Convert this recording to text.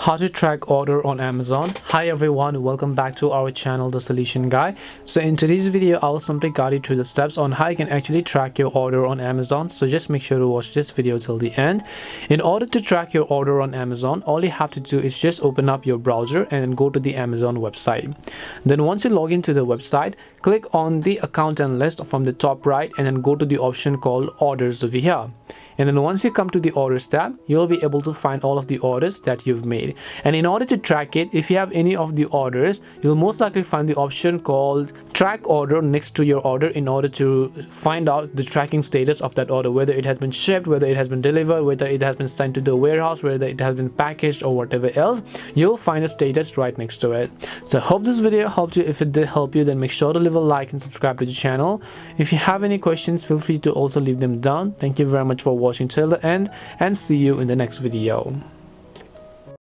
how to track order on Amazon. Hi everyone, welcome back to our channel, The Solution Guy. So in today's video, I'll simply guide you through the steps on how you can actually track your order on Amazon. So just make sure to watch this video till the end. In order to track your order on Amazon, all you have to do is just open up your browser and then go to the Amazon website. Then once you log into the website, click on the account and list from the top right and then go to the option called orders over here. And then once you come to the orders tab, you'll be able to find all of the orders that you've made. And in order to track it, if you have any of the orders, you'll most likely find the option called track order next to your order in order to find out the tracking status of that order, whether it has been shipped, whether it has been delivered, whether it has been sent to the warehouse, whether it has been packaged or whatever else. You'll find the status right next to it. So I hope this video helped you. If it did help you, then make sure to leave a like and subscribe to the channel. If you have any questions, feel free to also leave them down. Thank you very much for watching till the end, and see you in the next video.